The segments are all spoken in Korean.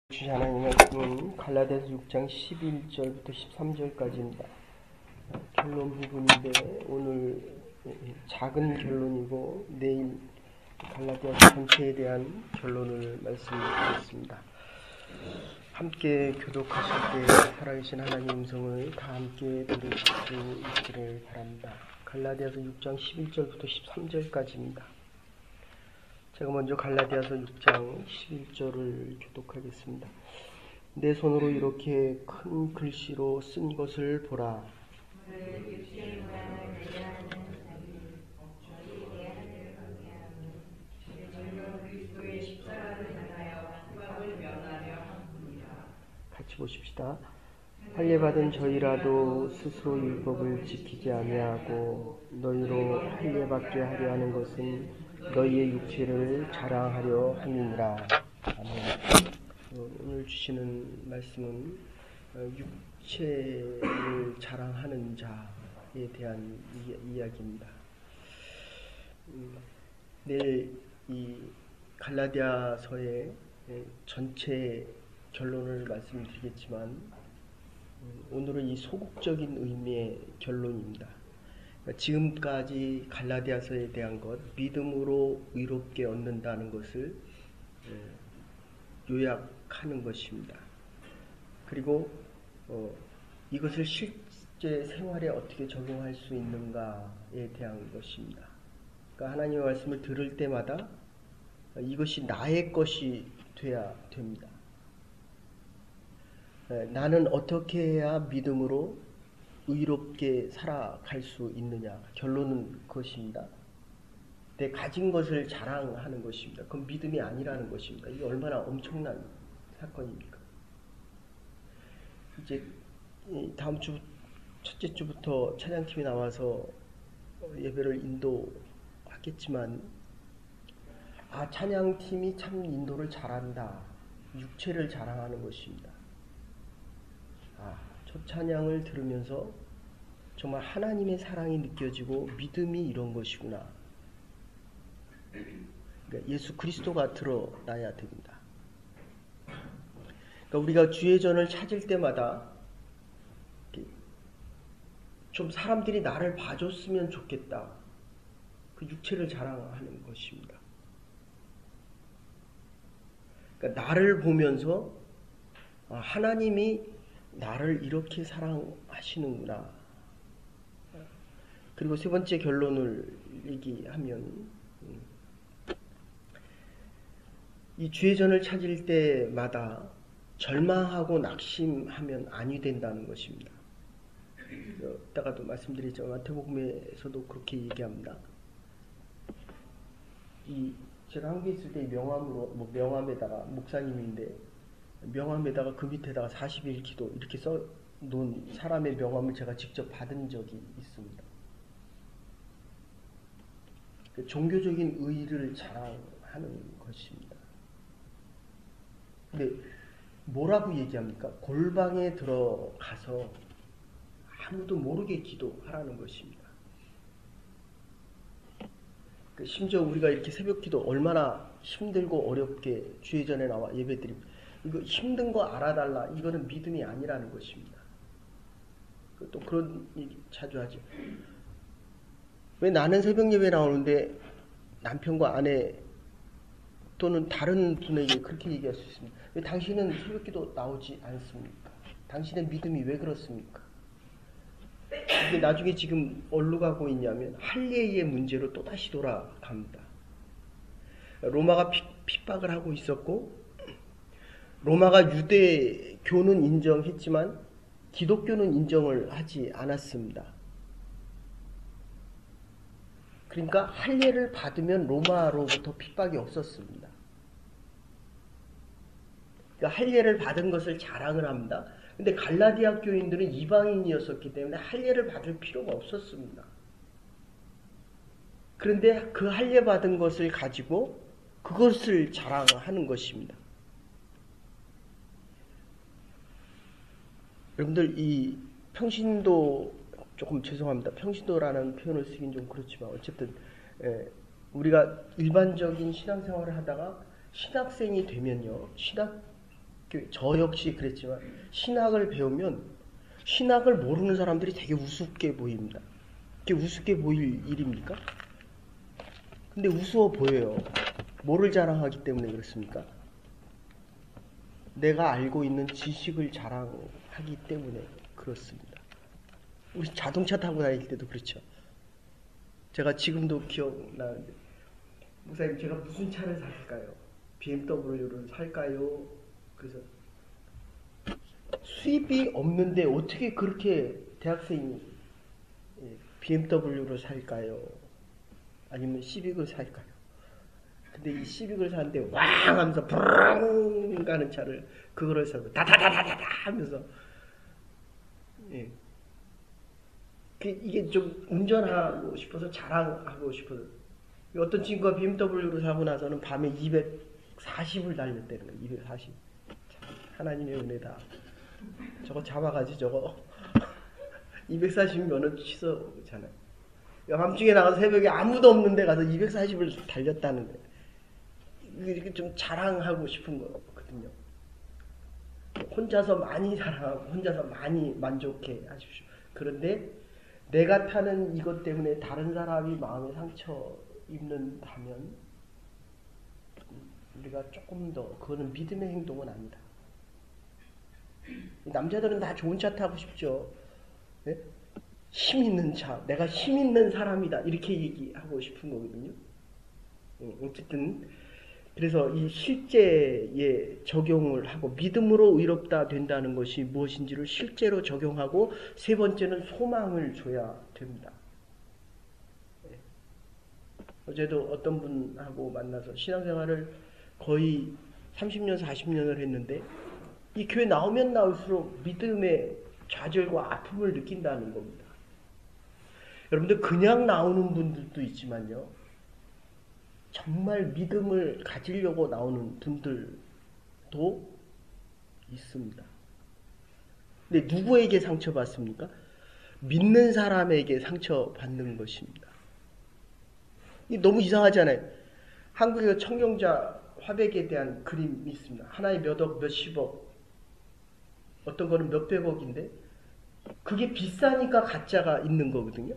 주신 하나님의 말씀은 갈라디아서 6장 11절부터 13절까지입니다. 결론 부분인데 오늘 작은 결론이고 내일 갈라디아서 전체에 대한 결론을 말씀드리겠습니다. 함께 교독하실 때 살아계신 하나님의 음성을 다 함께 들으실 수 있기를 바랍니다. 갈라디아서 6장 11절부터 13절까지입니다. 제가 먼저 갈라디아서 6장 11절을 교독하겠습니다. 내 손으로 이렇게 큰 글씨로 쓴 것을 보라. 같이 보십시다. 할례받은 저희라도 스스로 율법을 지키지 아니하고 너희로 할례받게 하려 하는 것은 너희의 육체를 자랑하려 함이니라. 아멘. 오늘 주시는 말씀은 육체를 자랑하는 자에 대한 이야기입니다. 내일 이 갈라디아서의 전체 결론을 말씀드리겠지만 오늘은 이 소극적인 의미의 결론입니다. 지금까지 갈라디아서에 대한 것, 믿음으로 의롭게 얻는다는 것을 요약하는 것입니다. 그리고 이것을 실제 생활에 어떻게 적용할 수 있는가에 대한 것입니다. 그러니까 하나님의 말씀을 들을 때마다 이것이 나의 것이 돼야 됩니다. 나는 어떻게 해야 믿음으로 의롭게 살아갈 수 있느냐. 결론은 그것입니다. 내 가진 것을 자랑하는 것입니다. 그건 믿음이 아니라는 것입니다. 이게 얼마나 엄청난 사건입니까? 이제 다음 주 첫째 주부터 찬양팀이 나와서 예배를 인도하겠지만 찬양팀이 참 인도를 잘한다. 육체를 자랑하는 것입니다. 첫 찬양을 들으면서 정말 하나님의 사랑이 느껴지고 믿음이 이런 것이구나. 그러니까 예수 그리스도가 드러나야 됩니다. 그러니까 우리가 주의 전을 찾을 때마다 좀 사람들이 나를 봐줬으면 좋겠다. 그 육체를 자랑하는 것입니다. 그러니까 나를 보면서 하나님이 나를 이렇게 사랑하시는구나. 그리고 세 번째 결론을 얘기하면 이 주의 전을 찾을 때마다 절망하고 낙심하면 아니 된다는 것입니다. 이따가도 말씀드리죠. 마태복음에서도 그렇게 얘기합니다. 제가 한국에 있을 때 명함으로 명함에다가 목사님인데 명함에다가 그 밑에다가 40일 기도 이렇게 써 놓은 사람의 명함을 제가 직접 받은 적이 있습니다. 종교적인 의의를 자랑하는 것입니다. 근데 뭐라고 얘기합니까? 골방에 들어가서 아무도 모르게 기도하라는 것입니다. 심지어 우리가 이렇게 새벽 기도 얼마나 힘들고 어렵게 주의 전에 나와 예배드립니다. 이거 힘든 거 알아달라. 이거는 믿음이 아니라는 것입니다. 또 그런 얘기 자주 하죠. 왜 나는 새벽 예배 나오는데 남편과 아내 또는 다른 분에게 그렇게 얘기할 수 있습니다. 왜 당신은 새벽 기도 나오지 않습니까? 당신의 믿음이 왜 그렇습니까? 이게 나중에 지금 어디로 가고 있냐면 할례의 문제로 또다시 돌아갑니다. 로마가 핍박을 하고 있었고 로마가 유대교는 인정했지만 기독교는 인정을 하지 않았습니다. 그러니까 할례를 받으면 로마로부터 핍박이 없었습니다. 그러니까 할례를 받은 것을 자랑을 합니다. 근데 갈라디아 교인들은 이방인이었었기 때문에 할례를 받을 필요가 없었습니다. 그런데 그 할례 받은 것을 가지고 그것을 자랑하는 것입니다. 여러분들 이 평신도 조금 죄송합니다. 평신도라는 표현을 쓰긴 좀 그렇지만 어쨌든 우리가 일반적인 신앙생활을 하다가 신학생이 되면요. 신학 저 역시 그랬지만 신학을 배우면 신학을 모르는 사람들이 되게 우습게 보입니다. 그게 우습게 보일 일입니까? 근데 우스워 보여요. 뭐를 자랑하기 때문에 그렇습니까? 내가 알고 있는 지식을 자랑하기 때문에 그렇습니다. 우리 자동차 타고 다닐 때도 그렇죠. 제가 지금도 기억나는데, 목사님 제가 무슨 차를 살까요? BMW를 살까요? 그래서 수입이 없는데 어떻게 그렇게 대학생이 BMW를 살까요? 아니면 시빅을 살까요? 근데 이 시빅을 사는데 왕 하면서 브릉 가는 차를 그거를 사고 다다다다다다 하면서 이게 좀 운전하고 싶어서 자랑하고 싶어서 어떤 친구가 BMW를 사고 나서는 밤에 240을 달렸다는 거예요. 240. 하나님의 은혜다. 저거 잡아가지 저거 240면은 취소잖아요. 밤중에 나가서 새벽에 아무도 없는 데 가서 240을 달렸다는 거예요. 이렇게 좀 자랑하고 싶은 거거든요. 혼자서 많이 자랑하고 혼자서 많이 만족해 하십시오. 그런데 내가 타는 이것 때문에 다른 사람이 마음에 상처 입는다면 우리가 조금 더 그거는 믿음의 행동은 아니다. 남자들은 다 좋은 차 타고 싶죠. 네? 힘 있는 차, 내가 힘 있는 사람이다 이렇게 얘기하고 싶은 거거든요. 어쨌든 그래서 이 실제에 적용을 하고 믿음으로 의롭다 된다는 것이 무엇인지를 실제로 적용하고 세 번째는 소망을 줘야 됩니다. 어제도 어떤 분하고 만나서 신앙생활을 거의 30년, 40년을 했는데 이 교회 나오면 나올수록 믿음의 좌절과 아픔을 느낀다는 겁니다. 여러분들 그냥 나오는 분들도 있지만요. 정말 믿음을 가지려고 나오는 분들도 있습니다. 근데 누구에게 상처받습니까? 믿는 사람에게 상처받는 것입니다. 이게 너무 이상하잖아요. 한국의 청경자 화백에 대한 그림이 있습니다. 하나에 몇 억, 몇십억, 어떤 거는 몇백억인데 그게 비싸니까 가짜가 있는 거거든요.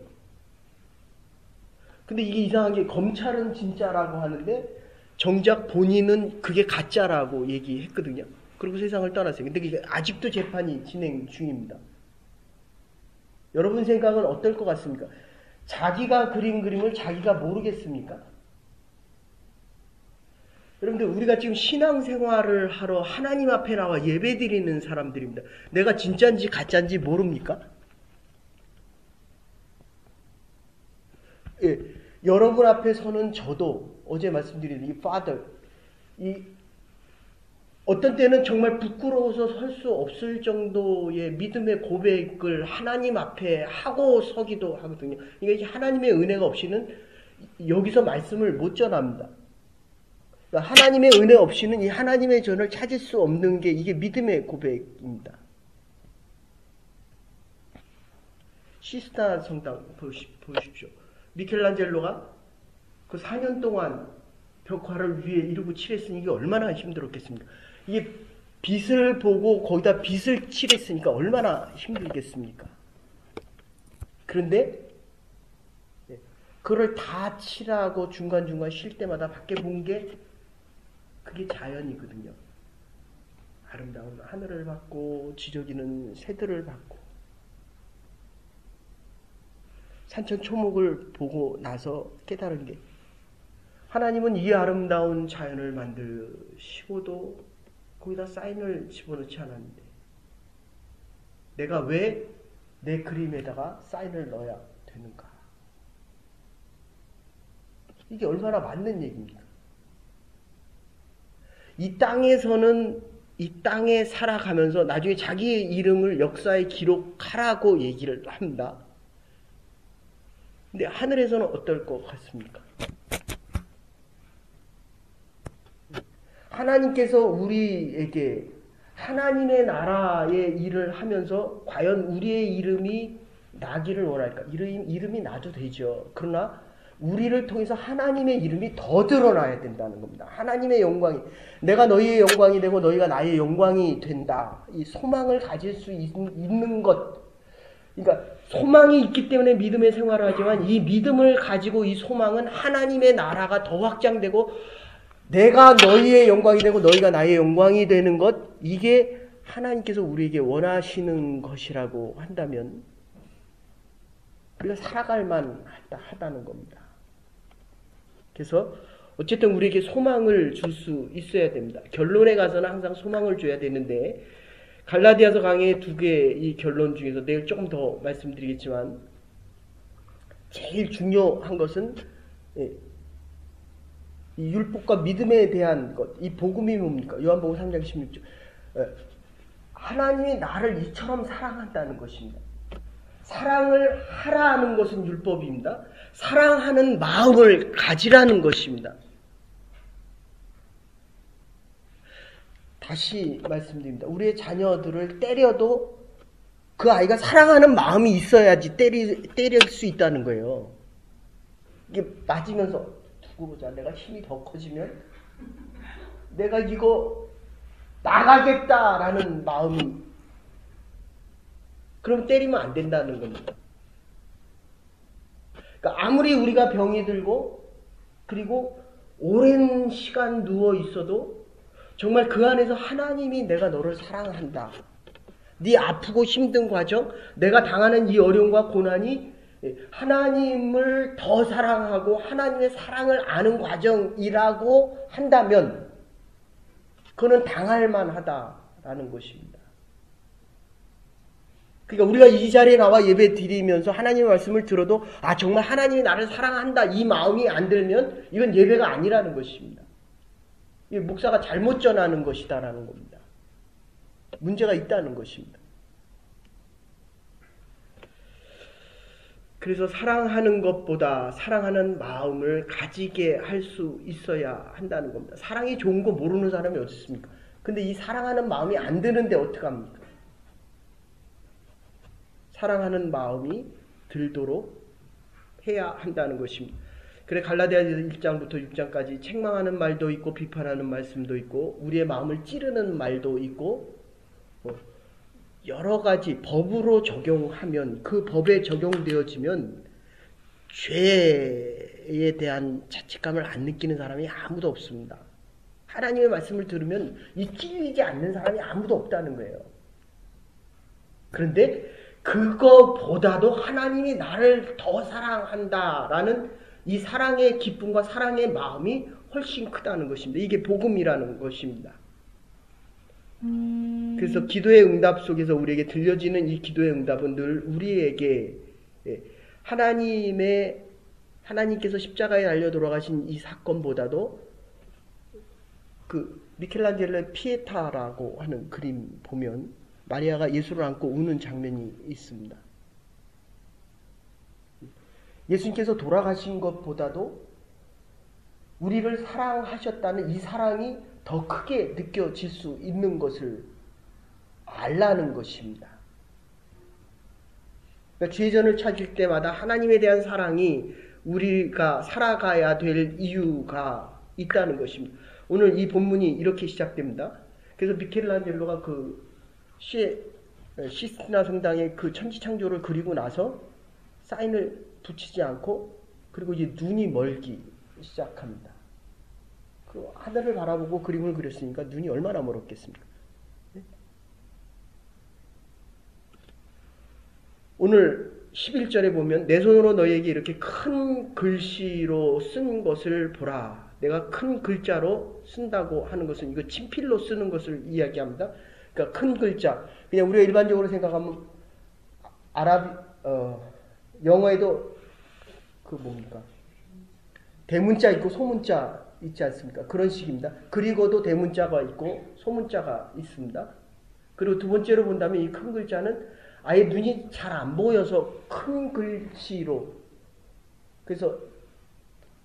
근데 이게 이상한 게 검찰은 진짜라고 하는데 정작 본인은 그게 가짜라고 얘기했거든요. 그리고 세상을 떠났어요. 근데 이게 아직도 재판이 진행 중입니다. 여러분 생각은 어떨 것 같습니까? 자기가 그린 그림을 자기가 모르겠습니까? 여러분들 우리가 지금 신앙생활을 하러 하나님 앞에 나와 예배드리는 사람들입니다. 내가 진짜인지 가짜인지 모릅니까? 예, 여러분 앞에 서는 저도 어제 말씀드린 이 Father, 어떤 때는 정말 부끄러워서 설 수 없을 정도의 믿음의 고백을 하나님 앞에 하고 서기도 하거든요. 이게 하나님의 은혜가 없이는 여기서 말씀을 못 전합니다. 그러니까 하나님의 은혜 없이는 이 하나님의 전을 찾을 수 없는 게 이게 믿음의 고백입니다. 시스타 성당 보십시오. 미켈란젤로가 그 4년 동안 벽화를 위에 이루고 칠했으니 이게 얼마나 힘들었겠습니까? 이게 빛을 보고 거기다 빛을 칠했으니까 얼마나 힘들겠습니까? 그런데 그걸 다 칠하고 중간중간 쉴 때마다 밖에 본 게 그게 자연이거든요. 아름다운 하늘을 봤고 지저귀는 새들을 봤고 산천 초목을 보고 나서 깨달은 게 하나님은 이 아름다운 자연을 만드시고도 거기다 사인을 집어넣지 않았는데 내가 왜 내 그림에다가 사인을 넣어야 되는가? 이게 얼마나 맞는 얘기입니까? 이 땅에서는 이 땅에 살아가면서 나중에 자기의 이름을 역사에 기록하라고 얘기를 합니다. 근데 하늘에서는 어떨 것 같습니까? 하나님께서 우리에게 하나님의 나라의 일을 하면서 과연 우리의 이름이 나기를 원할까? 이름이 나도 되죠. 그러나 우리를 통해서 하나님의 이름이 더 드러나야 된다는 겁니다. 하나님의 영광이, 내가 너희의 영광이 되고 너희가 나의 영광이 된다. 이 소망을 가질 수 있는 것. 그러니까 소망이 있기 때문에 믿음의 생활을 하지만 이 믿음을 가지고 이 소망은 하나님의 나라가 더 확장되고 내가 너희의 영광이 되고 너희가 나의 영광이 되는 것, 이게 하나님께서 우리에게 원하시는 것이라고 한다면 우리가 살아갈 만하다는 겁니다. 그래서 어쨌든 우리에게 소망을 줄 수 있어야 됩니다. 결론에 가서는 항상 소망을 줘야 되는데 갈라디아서 강의 2개의 이 결론 중에서 내일 조금 더 말씀드리겠지만 제일 중요한 것은 이 율법과 믿음에 대한 것, 이 복음이 뭡니까? 요한복음 3장 16절. 하나님이 나를 이처럼 사랑한다는 것입니다. 사랑을 하라는 것은 율법입니다. 사랑하는 마음을 가지라는 것입니다. 다시 말씀드립니다. 우리의 자녀들을 때려도 그 아이가 사랑하는 마음이 있어야지 때릴 수 있다는 거예요. 이게 맞으면서 두고 보자. 내가 힘이 더 커지면 내가 이거 나가겠다라는 마음이, 그럼 때리면 안 된다는 겁니다. 그러니까 아무리 우리가 병이 들고 그리고 오랜 시간 누워 있어도 정말 그 안에서 하나님이 내가 너를 사랑한다. 네 아프고 힘든 과정, 내가 당하는 이 어려움과 고난이 하나님을 더 사랑하고 하나님의 사랑을 아는 과정이라고 한다면 그거는 당할 만하다라는 것입니다. 그러니까 우리가 이 자리에 나와 예배 드리면서 하나님의 말씀을 들어도 정말 하나님이 나를 사랑한다 이 마음이 안 들면 이건 예배가 아니라는 것입니다. 이 목사가 잘못 전하는 것이다라는 겁니다. 문제가 있다는 것입니다. 그래서 사랑하는 것보다 사랑하는 마음을 가지게 할 수 있어야 한다는 겁니다. 사랑이 좋은 거 모르는 사람이 어디 있습니까? 근데 이 사랑하는 마음이 안 드는데 어떡합니까? 사랑하는 마음이 들도록 해야 한다는 것입니다. 그래 갈라디아서 1장부터 6장까지 책망하는 말도 있고 비판하는 말씀도 있고 우리의 마음을 찌르는 말도 있고 여러 가지 법으로 적용하면 그 법에 적용되어지면 죄에 대한 자책감을 안 느끼는 사람이 아무도 없습니다. 하나님의 말씀을 들으면 이 찔리지 않는 사람이 아무도 없다는 거예요. 그런데 그거보다도 하나님이 나를 더 사랑한다라는 이 사랑의 기쁨과 사랑의 마음이 훨씬 크다는 것입니다. 이게 복음이라는 것입니다. 그래서 기도의 응답 속에서 우리에게 들려지는 이 기도의 응답은 늘 우리에게 하나님께서 십자가에 달려 돌아가신 이 사건보다도 그 미켈란젤로의 피에타라고 하는 그림 보면 마리아가 예수를 안고 우는 장면이 있습니다. 예수님께서 돌아가신 것보다도 우리를 사랑하셨다는 이 사랑이 더 크게 느껴질 수 있는 것을 알라는 것입니다. 그러니까 죄전을 찾을 때마다 하나님에 대한 사랑이 우리가 살아가야 될 이유가 있다는 것입니다. 오늘 이 본문이 이렇게 시작됩니다. 그래서 미켈란젤로가 그 시스티나 성당의 그 천지창조를 그리고 나서 사인을 붙이지 않고 그리고 이제 눈이 멀기 시작합니다. 그 하늘을 바라보고 그림을 그렸으니까 눈이 얼마나 멀었겠습니까? 네? 오늘 11절에 보면 내 손으로 너희에게 이렇게 큰 글씨로 쓴 것을 보라. 내가 큰 글자로 쓴다고 하는 것은 이거 친필로 쓰는 것을 이야기합니다. 그러니까 큰 글자. 그냥 우리가 일반적으로 생각하면 영어에도 그 뭡니까? 대문자 있고 소문자 있지 않습니까? 그런 식입니다. 그리고도 대문자가 있고 소문자가 있습니다. 그리고 두 번째로 본다면 이 큰 글자는 아예 눈이 잘 안 보여서 큰 글씨로. 그래서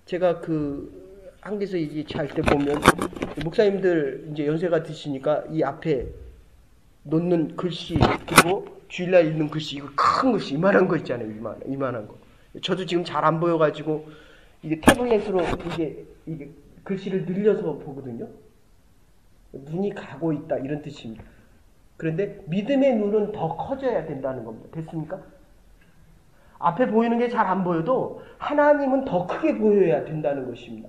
제가 그 한국에서 이제 잘 때 보면 목사님들 이제 연세가 드시니까 이 앞에 놓는 글씨 그리고 주일날 읽는 글씨 이거 큰 글씨 이만한 거 있잖아요. 이만한 거. 저도 지금 잘 안 보여가지고 이게 태블릿으로 이게 글씨를 늘려서 보거든요. 눈이 가고 있다 이런 뜻입니다. 그런데 믿음의 눈은 더 커져야 된다는 겁니다. 됐습니까? 앞에 보이는 게 잘 안 보여도 하나님은 더 크게 보여야 된다는 것입니다.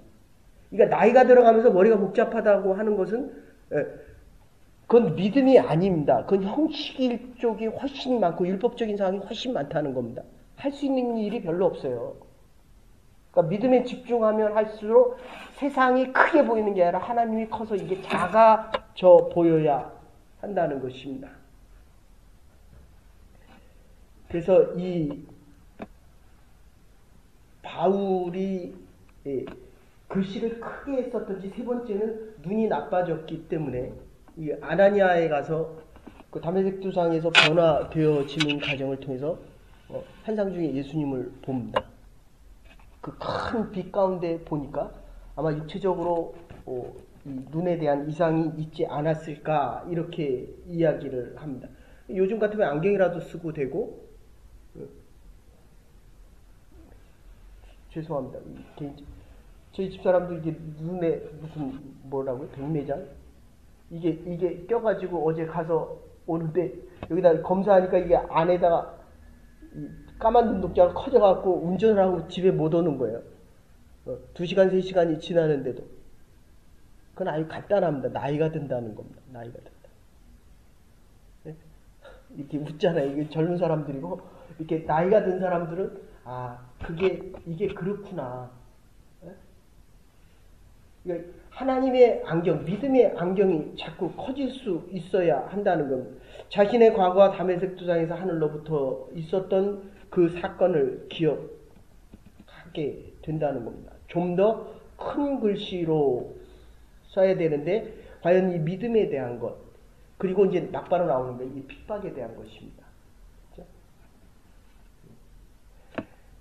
그러니까 나이가 들어가면서 머리가 복잡하다고 하는 것은 그건 믿음이 아닙니다. 그건 형식일 쪽이 훨씬 많고 율법적인 사항이 훨씬 많다는 겁니다. 할 수 있는 일이 별로 없어요. 그러니까 믿음에 집중하면 할수록 세상이 크게 보이는 게 아니라 하나님이 커서 이게 작아져 보여야 한다는 것입니다. 그래서 이 바울이 글씨를 크게 썼던지 세 번째는 눈이 나빠졌기 때문에 이 아나니아에 가서 그 다메섹 두상에서 변화되어지는 과정을 통해서 환상 중에 예수님을 봅니다. 그 큰 빛 가운데 보니까 아마 육체적으로 이 눈에 대한 이상이 있지 않았을까 이렇게 이야기를 합니다. 요즘 같으면 안경이라도 쓰고 되고 죄송합니다. 저희 집사람들 이게 눈에 무슨 뭐라고요? 백내장? 이게 껴가지고 어제 가서 오는데 여기다 검사하니까 이게 안에다가 까만 눈동자가 커져갖고 운전을 하고 집에 못 오는 거예요. 2시간, 3시간이 지나는데도. 그건 아주 간단합니다. 나이가 든다는 겁니다. 나이가 든다. 네? 이렇게 웃잖아요. 이게 젊은 사람들이고, 이렇게 나이가 든 사람들은, 이게 그렇구나. 네? 하나님의 안경, 믿음의 안경이 자꾸 커질 수 있어야 한다는 겁니다. 자신의 과거와 다메섹 두상에서 하늘로부터 있었던 그 사건을 기억하게 된다는 겁니다. 좀 더 큰 글씨로 써야 되는데 과연 이 믿음에 대한 것 그리고 이제 막바로 나오는 게 이 핍박에 대한 것입니다. 그렇죠?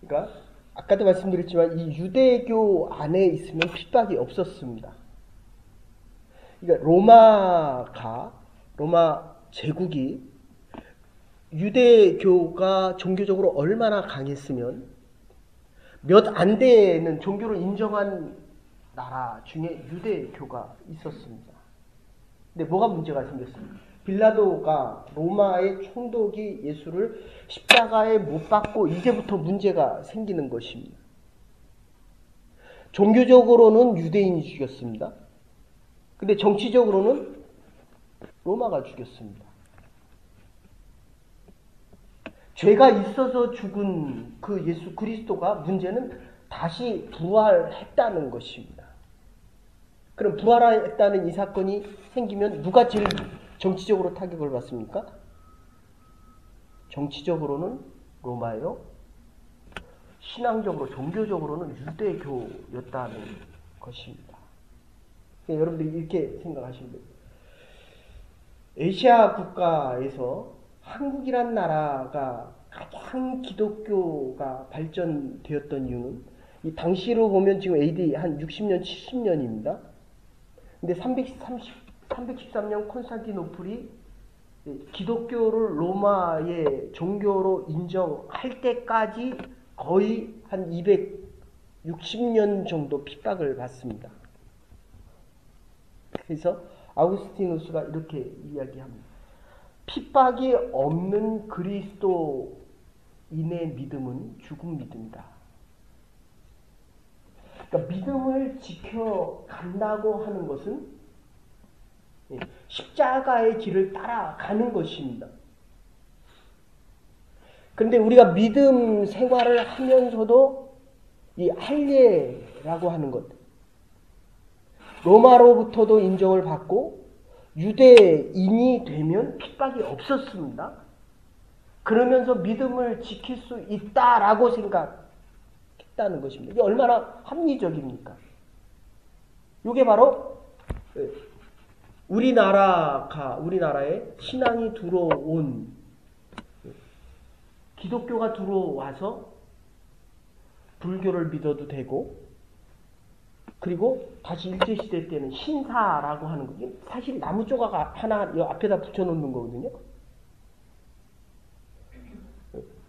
그러니까 아까도 말씀드렸지만 이 유대교 안에 있으면 핍박이 없었습니다. 그러니까 로마 제국이 유대교가 종교적으로 얼마나 강했으면 몇 안 되는 종교를 인정한 나라 중에 유대교가 있었습니다. 근데 뭐가 문제가 생겼습니까? 빌라도가 로마의 총독이 예수를 십자가에 못 박고 이제부터 문제가 생기는 것입니다. 종교적으로는 유대인이 죽였습니다. 근데 정치적으로는 로마가 죽였습니다. 죄가 있어서 죽은 그 예수 그리스도가 문제는 다시 부활했다는 것입니다. 그럼 부활했다는 이 사건이 생기면 누가 제일 정치적으로 타격을 받습니까? 정치적으로는 로마예요. 신앙적으로, 종교적으로는 유대교였다는 것입니다. 여러분들이 이렇게 생각하시면 됩니다. 아시아 국가에서 한국이란 나라가 가장 기독교가 발전되었던 이유는 이 당시로 보면 지금 AD 한 60년, 70년입니다. 근데 313년 콘스탄티노플이 기독교를 로마의 종교로 인정할 때까지 거의 한 260년 정도 핍박을 받습니다. 그래서 아우구스티누스가 이렇게 이야기합니다. 핍박이 없는 그리스도인의 믿음은 죽은 믿음이다. 그러니까 믿음을 지켜간다고 하는 것은 십자가의 길을 따라가는 것입니다. 그런데 우리가 믿음 생활을 하면서도 이 할례라고 하는 것, 로마로부터도 인정을 받고 유대인이 되면 핍박이 없었습니다. 그러면서 믿음을 지킬 수 있다라고 생각했다는 것입니다. 이게 얼마나 합리적입니까? 이게 바로 우리나라에 신앙이 들어온 기독교가 들어와서 불교를 믿어도 되고 그리고 다시 일제시대 때는 신사라고 하는 거죠. 사실 나무 조각 하나 이 앞에다 붙여놓는 거거든요.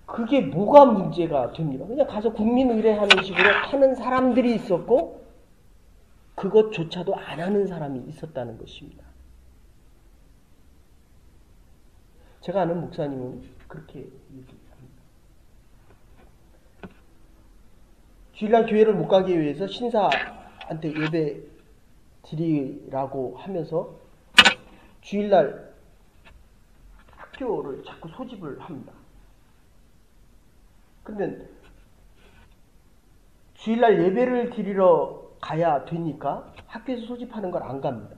그게 뭐가 문제가 됩니까? 그냥 가서 국민의례하는 식으로 하는 사람들이 있었고 그것조차도 안 하는 사람이 있었다는 것입니다. 제가 아는 목사님은 그렇게 얘기합니다. 주일날 교회를 못 가기 위해서 신사한테 예배 드리라고 하면서 주일날 학교를 자꾸 소집을 합니다. 그러면 주일날 예배를 드리러 가야 되니까 학교에서 소집하는 걸 안 갑니다.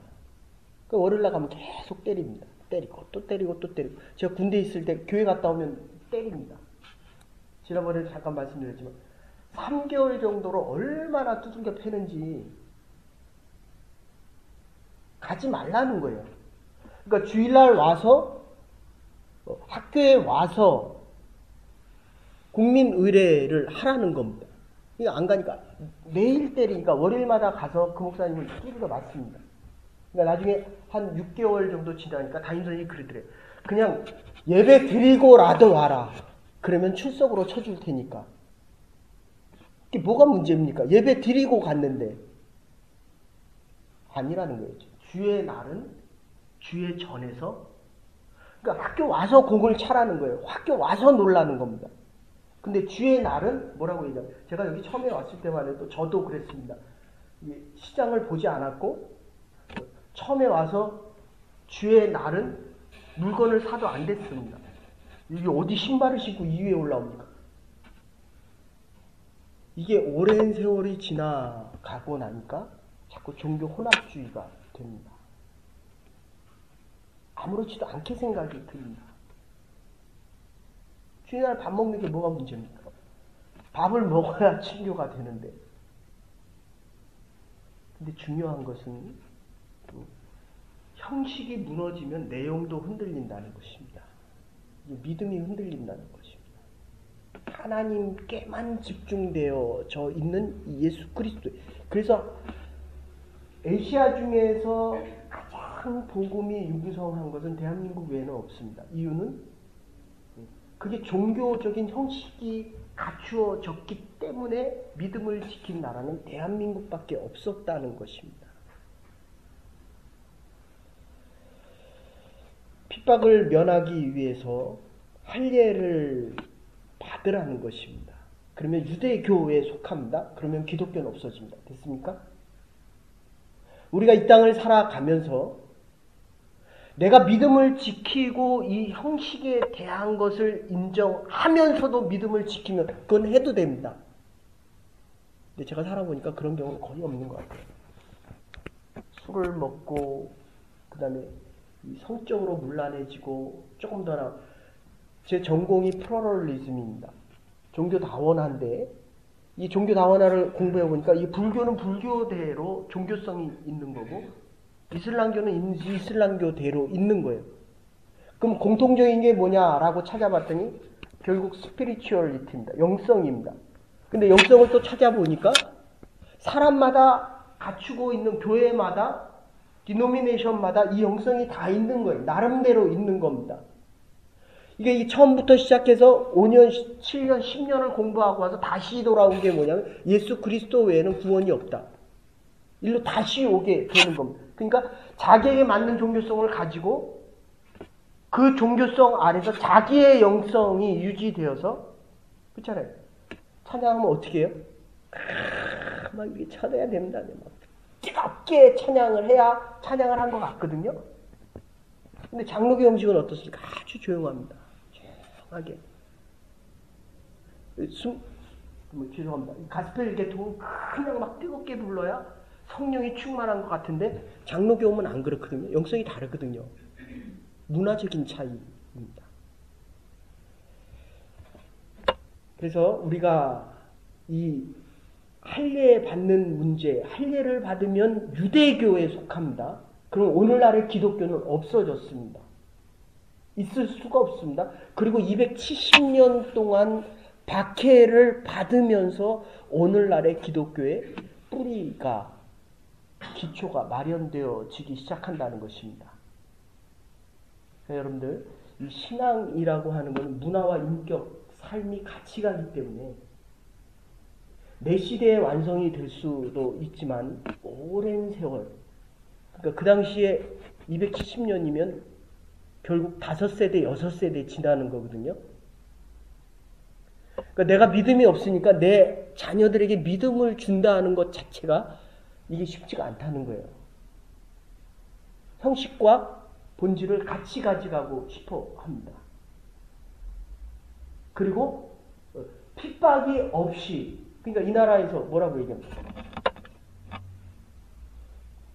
그 월요일날 가면 계속 때립니다. 때리고 또 때리고 또 때리고. 제가 군대에 있을 때 교회 갔다 오면 때립니다. 지난번에 잠깐 말씀드렸지만 3개월 정도로 얼마나 두들겨 패는지 가지 말라는 거예요. 그러니까 주일날 와서 학교에 와서 국민의례를 하라는 겁니다. 이거 안 가니까 매일 때리니까 월요일마다 가서 그 목사님을 끼리가 맞습니다. 그러니까 나중에 한 6개월 정도 지나니까 담임선생님이 그러더래요. 그냥 예배 드리고라도 와라. 그러면 출석으로 쳐줄 테니까. 이게 뭐가 문제입니까? 예배 드리고 갔는데. 아니라는 거예요. 주의 날은 주의 전에서 그러니까 학교 와서 공을 차라는 거예요. 학교 와서 놀라는 겁니다. 근데 주의 날은 뭐라고 얘기하냐? 제가 여기 처음에 왔을 때만 해도 저도 그랬습니다. 시장을 보지 않았고 처음에 와서 주의 날은 물건을 사도 안 됐습니다. 이게 어디 신발을 신고 2위에 올라옵니까? 이게 오랜 세월이 지나가고 나니까 자꾸 종교 혼합주의가 됩니다. 아무렇지도 않게 생각이 듭니다. 주일날 밥 먹는 게 뭐가 문제입니까? 밥을 먹어야 친교가 되는데. 근데 중요한 것은 형식이 무너지면 내용도 흔들린다는 것입니다. 믿음이 흔들린다는 것입니다. 하나님께만 집중되어져 있는 예수 그리스도. 그래서 아시아 중에서 가장 복음이 융성한 것은 대한민국 외에는 없습니다. 이유는 그게 종교적인 형식이 갖추어졌기 때문에 믿음을 지킨 나라는 대한민국밖에 없었다는 것입니다. 핍박을 면하기 위해서 할례를 받으라는 것입니다. 그러면 유대교에 속합니다. 그러면 기독교는 없어집니다. 됐습니까? 우리가 이 땅을 살아가면서 내가 믿음을 지키고 이 형식에 대한 것을 인정하면서도 믿음을 지키면 그건 해도 됩니다. 근데 제가 살아보니까 그런 경우는 거의 없는 것 같아요. 술을 먹고 그 다음에 성적으로 문란해지고 조금 더 제 전공이 플러럴리즘입니다. 종교 다원화인데 이 종교 다원화를 공부해 보니까 이 불교는 불교대로 종교성이 있는 거고 이슬람교는 이슬람교대로 있는 거예요. 그럼 공통적인 게 뭐냐라고 찾아봤더니 결국 스피리추얼리티입니다. 영성입니다. 근데 영성을 또 찾아보니까 사람마다 갖추고 있는 교회마다 디노미네이션마다 이 영성이 다 있는 거예요. 나름대로 있는 겁니다. 이게 처음부터 시작해서 5년, 7년, 10년을 공부하고 와서 다시 돌아온 게 뭐냐면 예수 그리스도 외에는 구원이 없다. 일로 다시 오게 되는 겁니다. 그러니까 자기에게 맞는 종교성을 가지고 그 종교성 안에서 자기의 영성이 유지되어서 그렇잖아요. 찬양하면 어떻게 해요? 막 이렇게 쳐내야 됩니다. 막 뜨겁게 찬양을 해야 찬양을 한 것 같거든요. 근데 장로교 형식은 어떻습니까? 아주 조용합니다. 조용하게. 죄송합니다. 가스펠 계통은 그냥 막 뜨겁게 불러야 성령이 충만한 것 같은데 장로교음은 안 그렇거든요. 영성이 다르거든요. 문화적인 차이입니다. 그래서 우리가 이 할례 받는 문제, 할례를 받으면 유대교에 속합니다. 그럼 오늘날의 기독교는 없어졌습니다. 있을 수가 없습니다. 그리고 270년 동안 박해를 받으면서 오늘날의 기독교의 뿌리가 기초가 마련되어지기 시작한다는 것입니다. 여러분들, 이 신앙이라고 하는 것은 문화와 인격 삶이 같이 가기 때문에 내 시대에 완성이 될 수도 있지만 오랜 세월, 그러니까 그 당시에 270년이면 결국 5세대, 6세대 지나는 거거든요. 그러니까 내가 믿음이 없으니까 내 자녀들에게 믿음을 준다는 것 자체가 이게 쉽지가 않다는 거예요. 형식과 본질을 같이 가져가고 싶어 합니다. 그리고 핍박이 없이, 그러니까 이 나라에서 뭐라고 얘기합니까?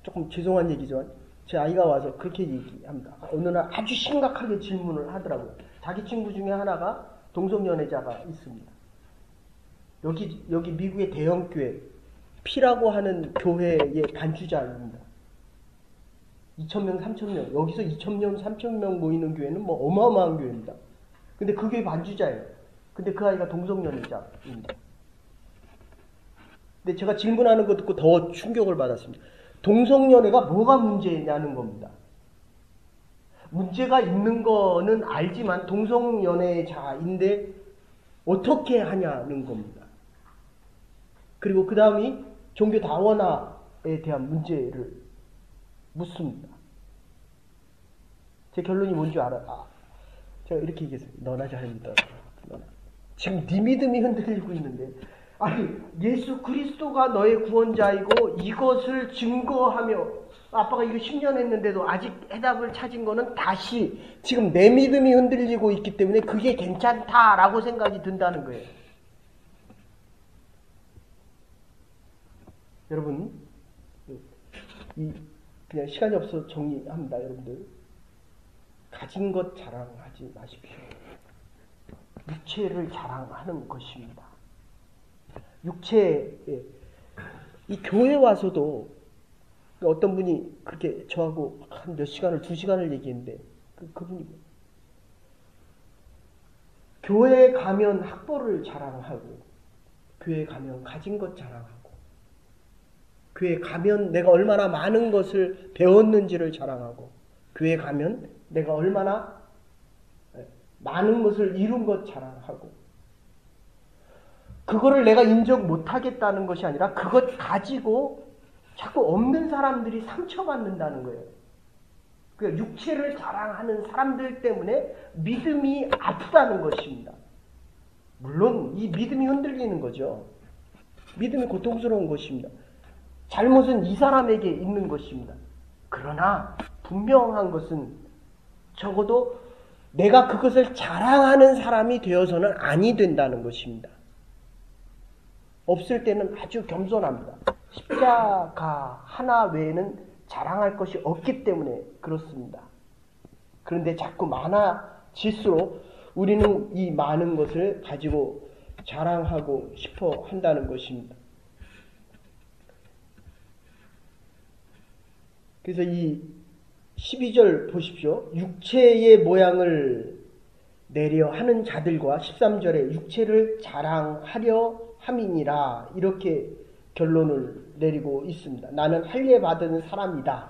조금 죄송한 얘기지만 제 아이가 와서 그렇게 얘기합니다. 어느 날 아주 심각하게 질문을 하더라고요. 자기 친구 중에 하나가 동성연애자가 있습니다. 여기 미국의 대형 교회, 피라고 하는 교회의 반주자입니다. 2,000명, 3,000명. 여기서 2,000명, 3,000명 모이는 교회는 뭐 어마어마한 교회입니다. 근데 그 교회 반주자예요. 근데 그 아이가 동성연애자입니다. 근데 제가 질문하는 거 듣고 더 충격을 받았습니다. 동성연애가 뭐가 문제냐는 겁니다. 문제가 있는 거는 알지만 동성연애자인데 어떻게 하냐는 겁니다. 그리고 그 다음이 종교 다원화에 대한 문제를 묻습니다. 제 결론이 뭔지 알아? 제가 이렇게 얘기했어요. 너나 잘 믿어. 너나. 지금 네 믿음이 흔들리고 있는데, 아니 예수 그리스도가 너의 구원자이고 이것을 증거하며, 아빠가 이거 10년 했는데도 아직 해답을 찾은 거는 다시 지금 내 믿음이 흔들리고 있기 때문에 그게 괜찮다라고 생각이 든다는 거예요. 여러분, 그냥 시간이 없어서 정리합니다. 여러분들, 가진 것 자랑하지 마십시오. 육체를 자랑하는 것입니다. 육체, 이 교회 와서도 어떤 분이 그렇게 저하고 한 몇 시간을, 2시간을 얘기했는데, 그분이 교회에 가면 학벌을 자랑하고, 교회에 가면 가진 것 자랑하고, 교회에 가면 내가 얼마나 많은 것을 배웠는지를 자랑하고, 교회에 가면 내가 얼마나 많은 것을 이룬 것 자랑하고, 그거를 내가 인정 못하겠다는 것이 아니라 그것 가지고 자꾸 없는 사람들이 상처받는다는 거예요. 그러니까 육체를 자랑하는 사람들 때문에 믿음이 아프다는 것입니다. 물론 이 믿음이 흔들리는 거죠. 믿음이 고통스러운 것입니다. 잘못은 이 사람에게 있는 것입니다. 그러나 분명한 것은 적어도 내가 그것을 자랑하는 사람이 되어서는 아니 된다는 것입니다. 없을 때는 아주 겸손합니다. 십자가 하나 외에는 자랑할 것이 없기 때문에 그렇습니다. 그런데 자꾸 많아질수록 우리는 이 많은 것을 가지고 자랑하고 싶어 한다는 것입니다. 그래서 이 12절 보십시오. 육체의 모양을 내려 하는 자들과 13절에 육체를 자랑하려 함이니라, 이렇게 결론을 내리고 있습니다. 나는 할례 받은 사람이다.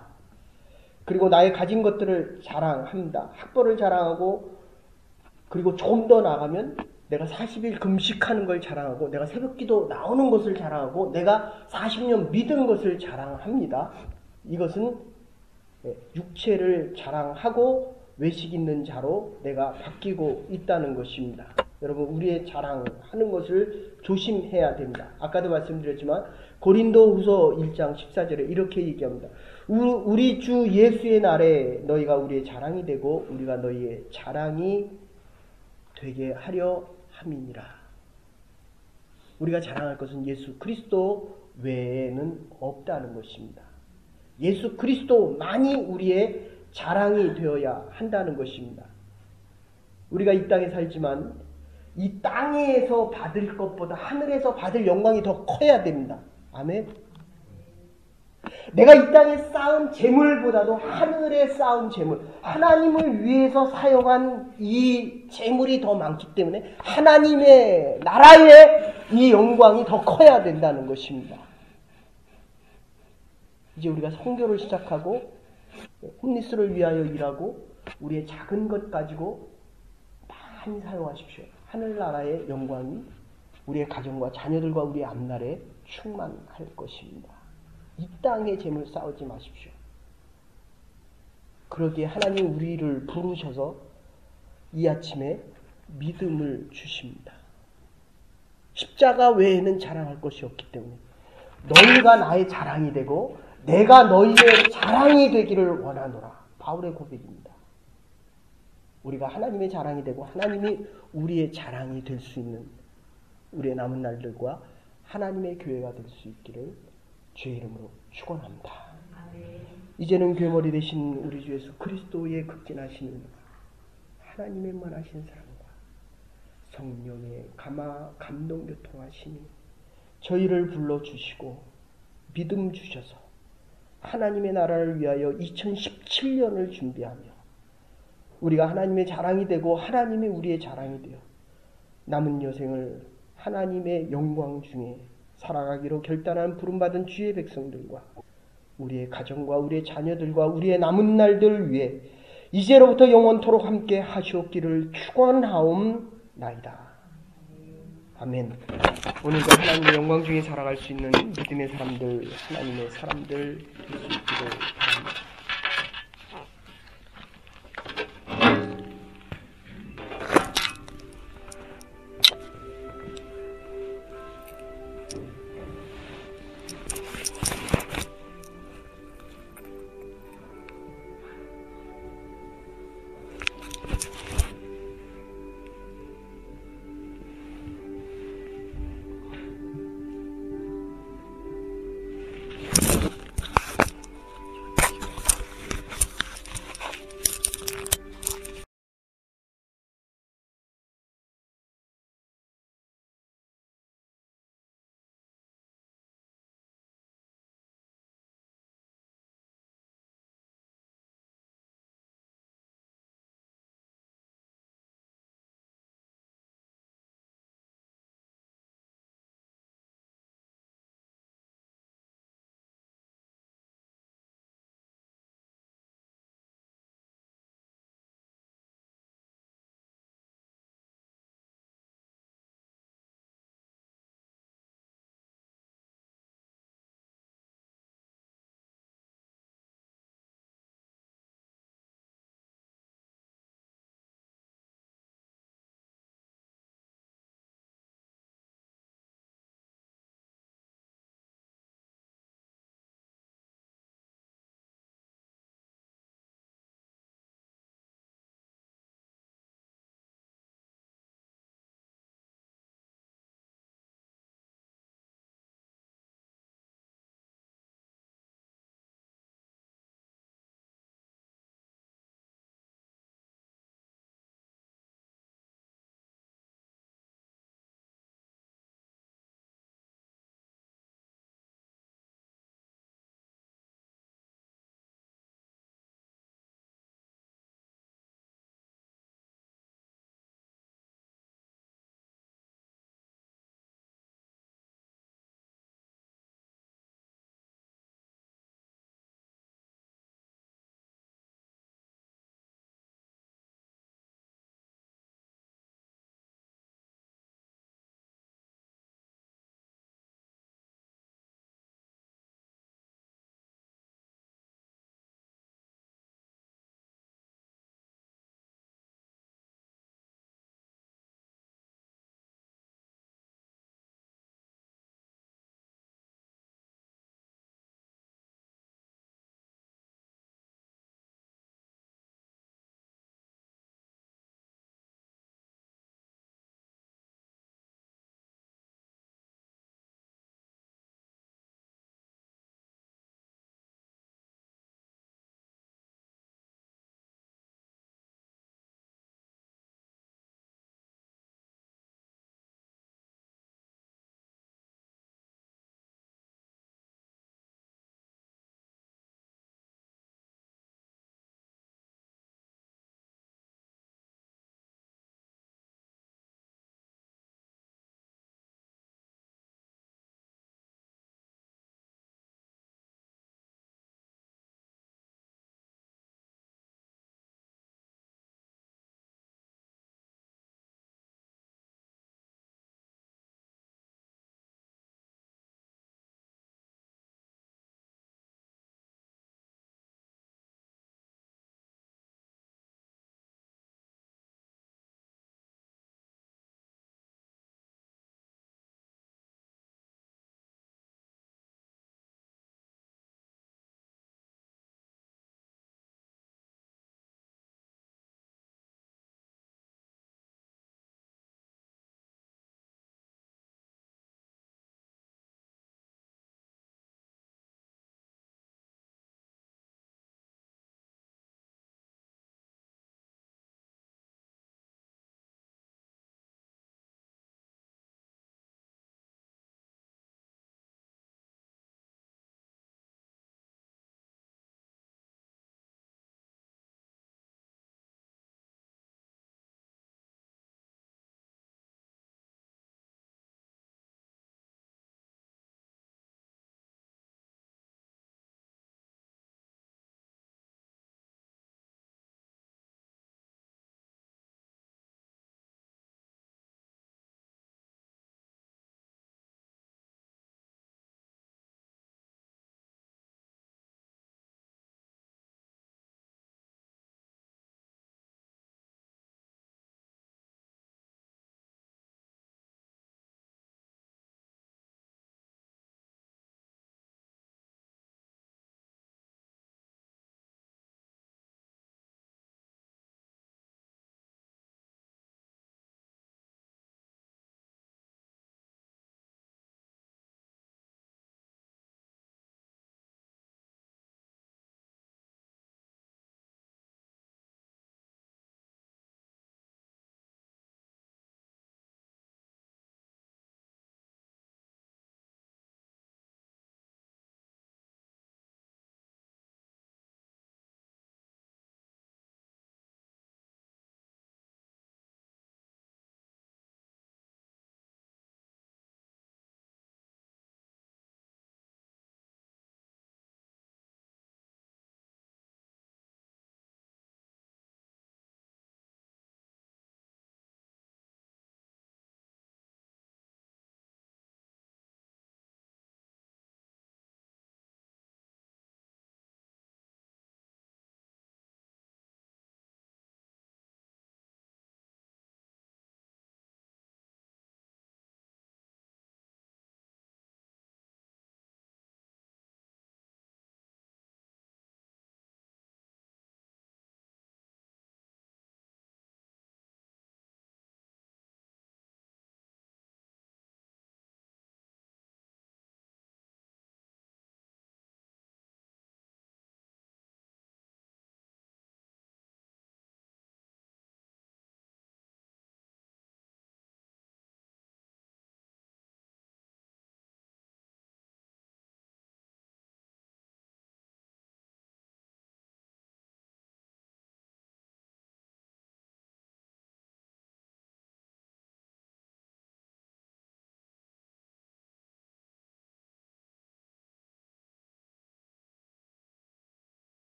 그리고 나의 가진 것들을 자랑합니다. 학벌을 자랑하고, 그리고 조금 더 나아가면 내가 40일 금식하는 걸 자랑하고, 내가 새벽기도 나오는 것을 자랑하고, 내가 40년 믿은 것을 자랑합니다. 이것은 육체를 자랑하고 외식 있는 자로 내가 바뀌고 있다는 것입니다. 여러분, 우리의 자랑하는 것을 조심해야 됩니다. 아까도 말씀드렸지만 고린도후서 1장 14절에 이렇게 얘기합니다. 우리 주 예수의 날에 너희가 우리의 자랑이 되고 우리가 너희의 자랑이 되게 하려 함이니라. 우리가 자랑할 것은 예수 그리스도 외에는 없다는 것입니다. 예수 그리스도만이 우리의 자랑이 되어야 한다는 것입니다. 우리가 이 땅에 살지만 이 땅에서 받을 것보다 하늘에서 받을 영광이 더 커야 됩니다. 아멘. 내가 이 땅에 쌓은 재물보다도 하늘에 쌓은 재물, 하나님을 위해서 사용한 이 재물이 더 많기 때문에 하나님의 나라의 이 영광이 더 커야 된다는 것입니다. 이제 우리가 선교를 시작하고 홈리스를 위하여 일하고 우리의 작은 것 가지고 많이 사용하십시오. 하늘나라의 영광이 우리의 가정과 자녀들과 우리의 앞날에 충만할 것입니다. 이 땅의 재물 쌓지 마십시오. 그러기에 하나님 우리를 부르셔서 이 아침에 믿음을 주십니다. 십자가 외에는 자랑할 것이 없기 때문에 너희가 나의 자랑이 되고 내가 너희의 자랑이 되기를 원하노라. 바울의 고백입니다. 우리가 하나님의 자랑이 되고 하나님이 우리의 자랑이 될 수 있는 우리의 남은 날들과 하나님의 교회가 될 수 있기를 주의 이름으로 축원합니다. 이제는 괴머리 되신 우리 주 예수 그리스도의 극진하신 은혜가 하나님의 만하신 사랑과 성령의 감동 교통하심이 저희를 불러주시고 믿음 주셔서 하나님의 나라를 위하여 2017년을 준비하며 우리가 하나님의 자랑이 되고 하나님이 우리의 자랑이 되어 남은 여생을 하나님의 영광 중에 살아가기로 결단한 부름받은 주의 백성들과 우리의 가정과 우리의 자녀들과 우리의 남은 날들 위해 이제로부터 영원토록 함께 하시옵기를 축원하옵나이다. 아멘. 오늘도 하나님의 영광 중에 살아갈 수 있는 믿음의 사람들, 하나님의 사람들 될 수 있기를